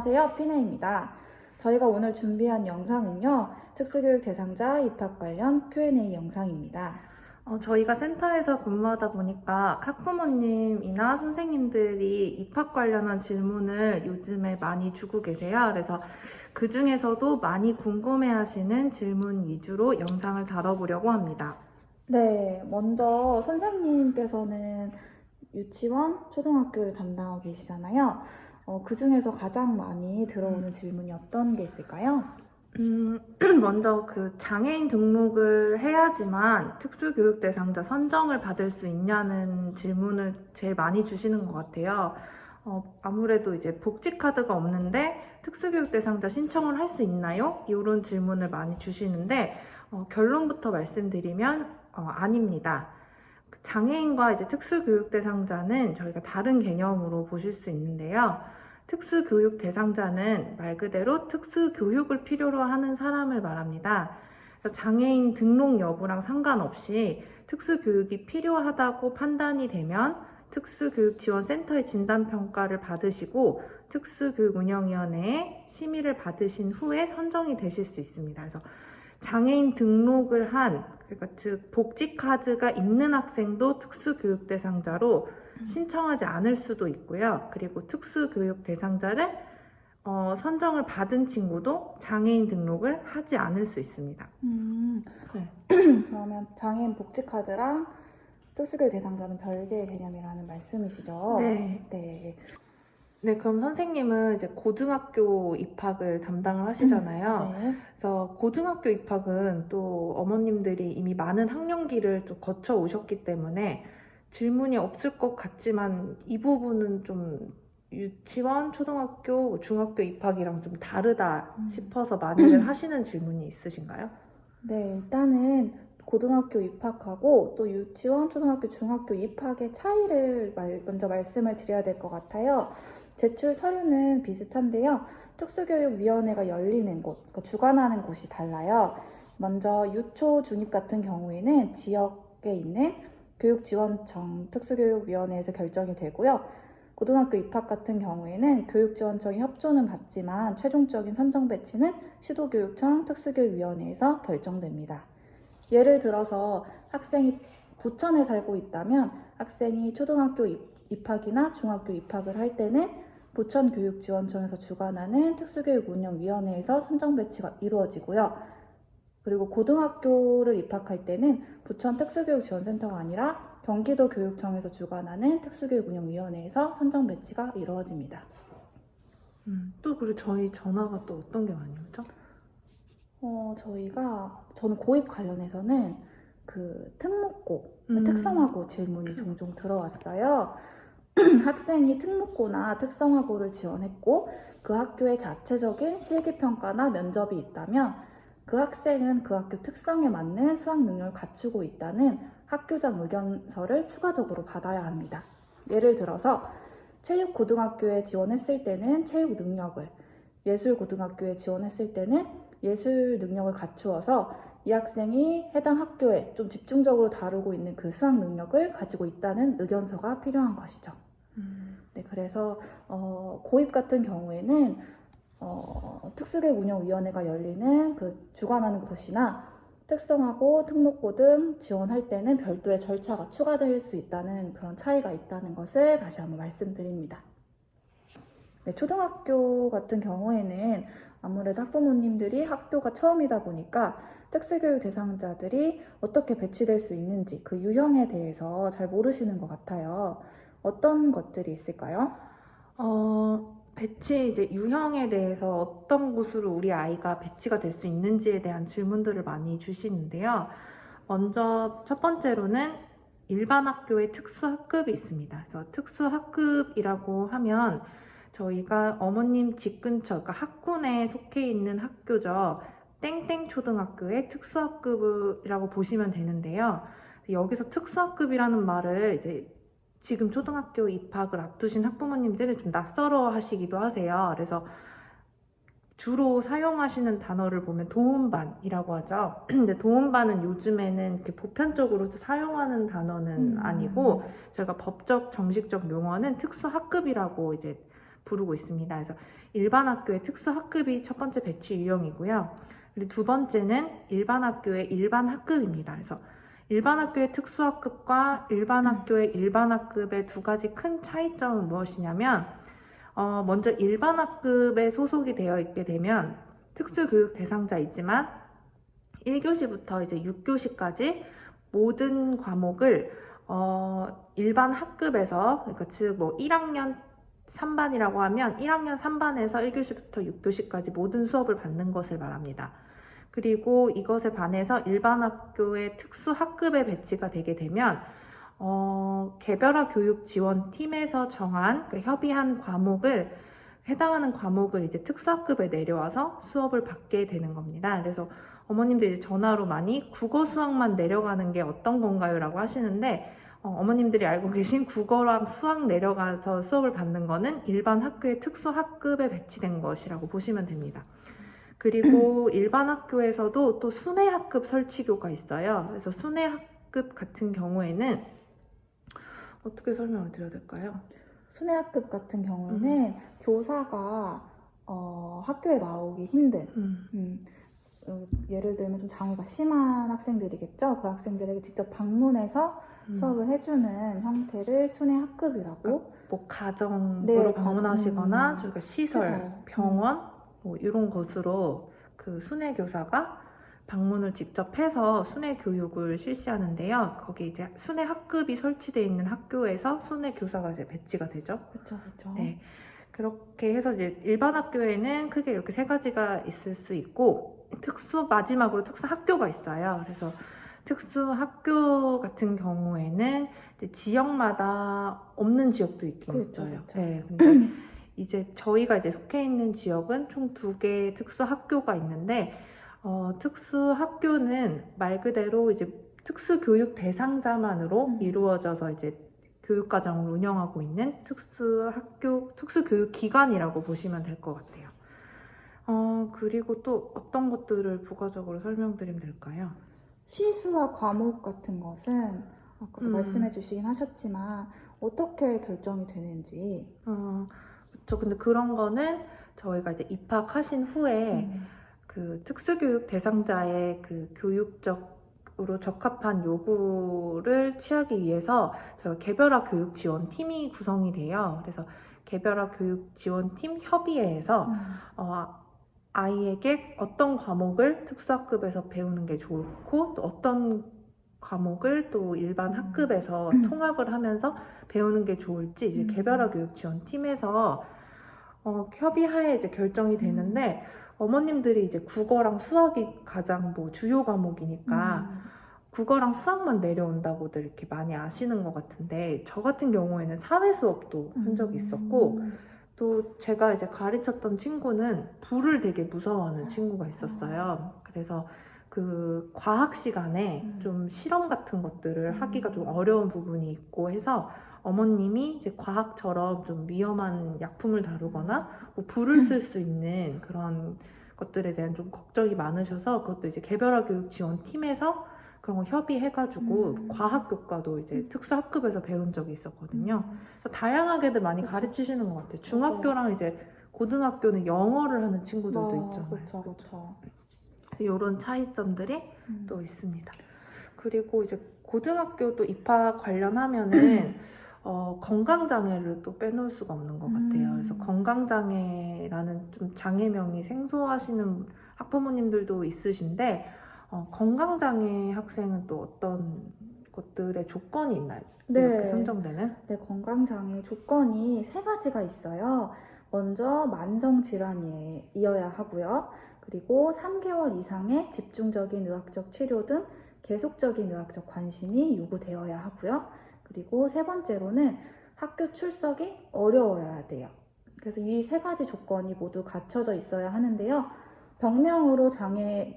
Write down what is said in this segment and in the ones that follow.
안녕하세요, 피네입니다. 저희가 오늘 준비한 영상은요, 특수교육 대상자 입학 관련 Q&A 영상입니다. 저희가 센터에서 근무하다 보니까 학부모님이나 선생님들이 입학 관련한 질문을 요즘에 많이 주고 계세요. 그래서 그 중에서도 많이 궁금해하시는 질문 위주로 영상을 다뤄보려고 합니다. 네, 먼저 선생님께서는 유치원, 초등학교를 담당하고 계시잖아요. 그 중에서 가장 많이 들어오는 질문이 어떤 게 있을까요? 먼저 그 장애인 등록을 해야지만 특수교육 대상자 선정을 받을 수 있냐는 질문을 제일 많이 주시는 것 같아요. 아무래도 이제 복지카드가 없는데 특수교육 대상자 신청을 할 수 있나요? 이런 질문을 많이 주시는데 결론부터 말씀드리면 아닙니다. 장애인과 이제 특수교육 대상자는 저희가 다른 개념으로 보실 수 있는데요. 특수교육 대상자는 말 그대로 특수교육을 필요로 하는 사람을 말합니다. 그래서 장애인 등록 여부랑 상관없이 특수교육이 필요하다고 판단이 되면 특수교육지원센터의 진단평가를 받으시고 특수교육운영위원회의 심의를 받으신 후에 선정이 되실 수 있습니다. 그래서 장애인 등록을 한, 그러니까 즉 복지카드가 있는 학생도 특수교육 대상자로 신청하지 않을 수도 있고요. 그리고 특수교육 대상자를 선정을 받은 친구도 장애인 등록을 하지 않을 수 있습니다. 네. 그러면 장애인 복지카드랑 특수교육 대상자는 별개의 개념이라는 말씀이시죠? 네. 네, 그럼 선생님은 이제 고등학교 입학을 담당을 하시잖아요. 네. 그래서 고등학교 입학은 또 어머님들이 이미 많은 학년기를 좀 거쳐 오셨기 때문에 질문이 없을 것 같지만 이 부분은 좀 유치원, 초등학교, 중학교 입학이랑 좀 다르다 싶어서 많이들 하시는 질문이 있으신가요? 네, 일단은 고등학교 입학하고 또 유치원, 초등학교, 중학교 입학의 차이를 먼저 말씀을 드려야 될 것 같아요. 제출 서류는 비슷한데요. 특수교육위원회가 열리는 곳, 그러니까 주관하는 곳이 달라요. 먼저 유초, 중입 같은 경우에는 지역에 있는 교육지원청 특수교육위원회에서 결정이 되고요. 고등학교 입학 같은 경우에는 교육지원청이 협조는 받지만 최종적인 선정 배치는 시도교육청 특수교육위원회에서 결정됩니다. 예를 들어서 학생이 부천에 살고 있다면 학생이 초등학교 입학이나 중학교 입학을 할 때는 부천교육지원청에서 주관하는 특수교육운영위원회에서 선정 배치가 이루어지고요. 그리고 고등학교를 입학할 때는 부천 특수교육지원센터가 아니라 경기도교육청에서 주관하는 특수교육운영위원회에서 선정 배치가 이루어집니다. 또 그리고 저희 전화가 또 어떤 게 많이 오죠? 저는 고입 관련해서는 그 특목고, 특성화고 질문이 종종 들어왔어요. 학생이 특목고나 특성화고를 지원했고 그 학교의 자체적인 실기평가나 면접이 있다면 그 학생은 그 학교 특성에 맞는 수학 능력을 갖추고 있다는 학교장 의견서를 추가적으로 받아야 합니다. 예를 들어서 체육고등학교에 지원했을 때는 체육 능력을, 예술고등학교에 지원했을 때는 예술 능력을 갖추어서 이 학생이 해당 학교에 좀 집중적으로 다루고 있는 그 수학 능력을 가지고 있다는 의견서가 필요한 것이죠. 네, 그래서 고입 같은 경우에는 특수교육운영위원회가 열리는 그 주관하는 곳이나 특성화고, 특목고 등 지원할 때는 별도의 절차가 추가될 수 있다는 그런 차이가 있다는 것을 다시 한번 말씀드립니다. 네, 초등학교 같은 경우에는 아무래도 학부모님들이 학교가 처음이다 보니까 특수교육 대상자들이 어떻게 배치될 수 있는지 그 유형에 대해서 잘 모르시는 것 같아요. 어떤 것들이 있을까요? 배치 이제 유형에 대해서 어떤 곳으로 우리 아이가 배치가 될 수 있는지에 대한 질문들을 많이 주시는데요. 먼저 첫 번째로는 일반 학교의 특수학급이 있습니다. 그래서 특수학급이라고 하면 저희가 어머님 집 근처, 그러니까 학군에 속해 있는 학교죠. 땡땡 초등학교의 특수학급이라고 보시면 되는데요. 여기서 특수학급이라는 말을 이제 지금 초등학교 입학을 앞두신 학부모님들은 좀 낯설어 하시기도 하세요. 그래서 주로 사용하시는 단어를 보면 도움반이라고 하죠. 근데 도움반은 요즘에는 이렇게 보편적으로 사용하는 단어는 아니고 저희가 법적 정식적 용어는 특수학급이라고 이제 부르고 있습니다. 그래서 일반 학교의 특수 학급이 첫 번째 배치 유형이고요. 그리고 두 번째는 일반 학교의 일반 학급입니다. 그래서 일반 학교의 특수 학급과 일반 학교의 일반 학급의 두 가지 큰 차이점은 무엇이냐면 먼저 일반 학급에 소속이 되어 있게 되면 특수교육 대상자이지만 1교시부터 이제 6교시까지 모든 과목을 일반 학급에서, 그러니까 즉 뭐 1학년 3반이라고 하면 1학년 3반에서 1교시부터 6교시까지 모든 수업을 받는 것을 말합니다. 그리고 이것에 반해서 일반 학교의 특수 학급에 배치가 되게 되면 개별화 교육 지원팀에서 정한 협의한 과목을 해당하는 과목을 이제 특수학급에 내려와서 수업을 받게 되는 겁니다. 그래서 어머님들 이제 전화로 많이 국어 수학만 내려가는 게 어떤 건가요? 라고 하시는데 어머님들이 알고 계신 국어랑 수학 내려가서 수업을 받는 거는 일반 학교의 특수학급에 배치된 것이라고 보시면 됩니다. 그리고 일반 학교에서도 또 순회학급 설치교가 있어요. 그래서 순회학급 같은 경우에는 어떻게 설명을 드려야 될까요? 순회학급 같은 경우는 교사가 학교에 나오기 힘든 예를 들면 좀 장애가 심한 학생들이겠죠. 그 학생들에게 직접 방문해서 수업을 해주는 형태를 순회학급이라고. 뭐 가정으로 네, 방문하시거나 저희가 시설, 시설. 병원 뭐 이런 곳으로 그 순회 교사가 방문을 직접 해서 순회 교육을 실시하는데요. 거기 이제 순회 학급이 설치되어 있는 학교에서 순회 교사가 이제 배치가 되죠. 그렇죠, 그렇죠. 네. 그렇게 해서 이제 일반 학교에는 크게 이렇게 세 가지가 있을 수 있고 마지막으로 특수 학교가 있어요. 그래서 특수 학교 같은 경우에는 이제 지역마다 없는 지역도 있긴 그렇죠, 있어요. 그렇죠. 네, 근데 이제 저희가 이제 속해 있는 지역은 총 2개의 특수 학교가 있는데 특수 학교는 말 그대로 이제 특수 교육 대상자만으로 이루어져서 이제 교육과정을 운영하고 있는 특수교육 기관이라고 보시면 될 것 같아요. 그리고 또 어떤 것들을 부가적으로 설명드리면 될까요? 시수와 과목 같은 것은 아까도 말씀해 주시긴 하셨지만 어떻게 결정이 되는지. 그렇죠. 근데 그런 거는 저희가 이제 입학하신 후에 그 특수교육 대상자의 그 교육적으로 적합한 요구를 취하기 위해서 저희가 개별화 교육 지원팀이 구성이 돼요. 그래서 개별화 교육 지원팀 협의회에서 아이에게 어떤 과목을 특수학급에서 배우는 게 좋고 또 어떤 과목을 또 일반 학급에서 통합을 하면서 배우는 게 좋을지 이제 개별화 교육 지원팀에서 협의하에 이제 결정이 되는데 어머님들이 이제 국어랑 수학이 가장 뭐 주요 과목이니까 국어랑 수학만 내려온다고들 이렇게 많이 아시는 것 같은데 저 같은 경우에는 사회 수업도 한 적이 있었고 또 제가 이제 가르쳤던 친구는 불을 되게 무서워하는 친구가 있었어요. 그래서 그 과학 시간에 좀 실험 같은 것들을 하기가 좀 어려운 부분이 있고 해서 어머님이 이제 과학처럼 좀 위험한 약품을 다루거나 뭐 불을 쓸 수 있는 그런 것들에 대한 좀 걱정이 많으셔서 그것도 이제 개별화 교육 지원팀에서 그런 거 협의해가지고 과학 교과도 이제 특수학급에서 배운 적이 있었거든요. 그래서 다양하게들 많이 가르치시는 것 같아요. 중학교랑 이제 고등학교는 영어를 하는 친구들도 있잖아요. 그렇죠, 그렇죠. 이런 차이점들이 또 있습니다. 그리고 이제 고등학교도 입학 관련하면은 건강장애를 또 빼놓을 수가 없는 것 같아요. 그래서 건강장애라는 좀 장애명이 생소하시는 학부모님들도 있으신데 건강장애 학생은 또 어떤 것들의 조건이 있나요? 네. 이렇게 선정되는? 네, 건강장애 조건이 3가지가 있어요. 먼저 만성질환이어야 하고요. 그리고 3개월 이상의 집중적인 의학적 치료 등 계속적인 의학적 관심이 요구되어야 하고요. 그리고 3번째로는 학교 출석이 어려워야 돼요. 그래서 이 3가지 조건이 모두 갖춰져 있어야 하는데요. 병명으로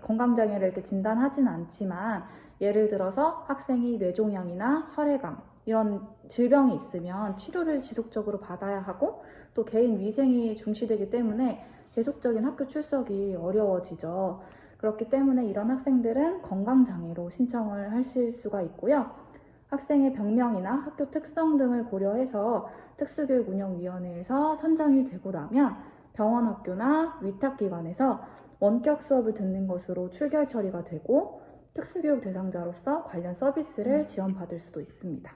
건강장애를 이렇게 진단하지는 않지만 예를 들어서 학생이 뇌종양이나 혈액암 이런 질병이 있으면 치료를 지속적으로 받아야 하고 또 개인 위생이 중시되기 때문에 계속적인 학교 출석이 어려워지죠. 그렇기 때문에 이런 학생들은 건강장애로 신청을 하실 수가 있고요. 학생의 병명이나 학교 특성 등을 고려해서 특수교육운영위원회에서 선정이 되고 나면 병원학교나 위탁기관에서 원격 수업을 듣는 것으로 출결 처리가 되고 특수교육 대상자로서 관련 서비스를 지원받을 수도 있습니다.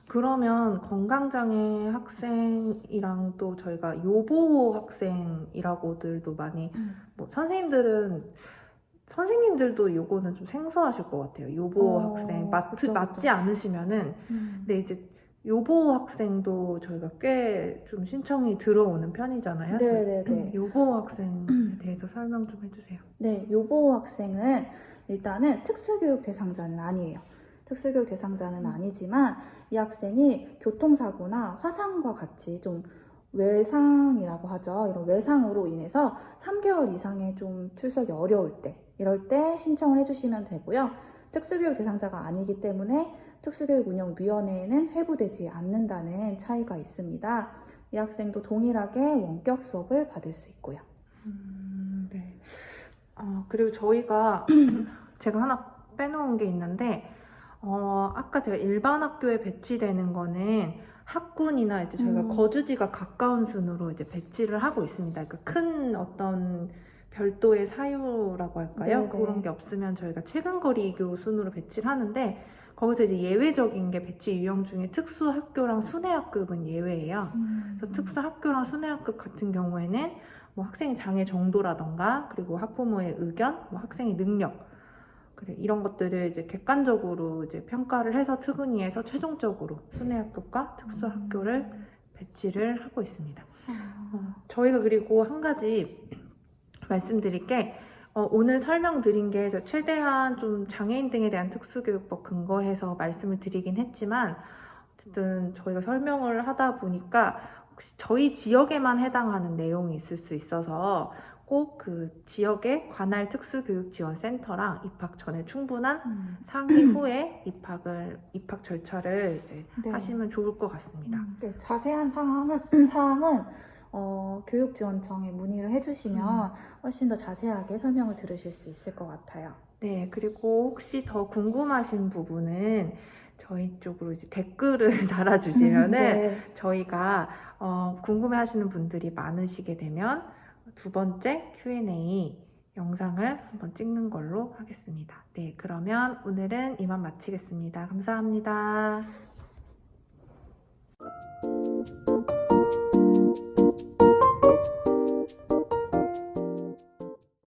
그러면 건강장애 학생이랑 또 저희가 요보호 학생이라고들도 많이 뭐 선생님들도 요거는 좀 생소하실 것 같아요. 요보호 학생 그쵸. 맞지 않으시면은 근데 이제 요보호 학생도 저희가 꽤 좀 신청이 들어오는 편이잖아요. 네네네. 요보호 학생에 대해서 설명 좀 해주세요. 네, 요보호 학생은 일단은 특수교육 대상자는 아니에요. 특수교육 대상자는 아니지만 이 학생이 교통사고나 화상과 같이 좀 외상이라고 하죠. 이런 외상으로 인해서 3개월 이상의 좀 출석이 어려울 때, 이럴 때 신청을 해주시면 되고요. 특수교육 대상자가 아니기 때문에 특수교육운영위원회에는 회부되지 않는다는 차이가 있습니다. 이 학생도 동일하게 원격 수업을 받을 수 있고요. 네. 그리고 저희가 제가 하나 빼놓은 게 있는데 아까 제가 일반 학교에 배치되는 거는 학군이나 이제 저희가 거주지가 가까운 순으로 이제 배치를 하고 있습니다. 그러니까 큰 어떤 별도의 사유라고 할까요? 네네. 그런 게 없으면 저희가 최근거리교 순으로 배치를 하는데 거기서 이제 예외적인 게 배치 유형 중에 특수학교랑 순회학급은 예외예요. 그래서 특수학교랑 순회학급 같은 경우에는 뭐 학생의 장애 정도라던가 그리고 학부모의 의견, 뭐 학생의 능력 그래, 이런 것들을 이제 객관적으로 이제 평가를 해서 특훈위에서 최종적으로 순회학급과 특수학교를 배치를 하고 있습니다. 저희가 그리고 한 가지 말씀드릴 게 오늘 설명드린 게 최대한 좀 장애인 등에 대한 특수교육법 근거해서 말씀을 드리긴 했지만 어쨌든 저희가 설명을 하다 보니까 혹시 저희 지역에만 해당하는 내용이 있을 수 있어서 꼭 그 지역의 관할 특수교육지원센터랑 입학 전에 충분한 상의 후에 입학 절차를 이제 네. 하시면 좋을 것 같습니다. 네, 자세한 사항은 교육지원청에 문의를 해주시면 훨씬 더 자세하게 설명을 들으실 수 있을 것 같아요. 네, 그리고 혹시 더 궁금하신 부분은 저희 쪽으로 이제 댓글을 달아주시면은 네. 저희가 궁금해하시는 분들이 많으시게 되면 두 번째 Q&A 영상을 한번 찍는 걸로 하겠습니다. 네, 그러면 오늘은 이만 마치겠습니다. 감사합니다.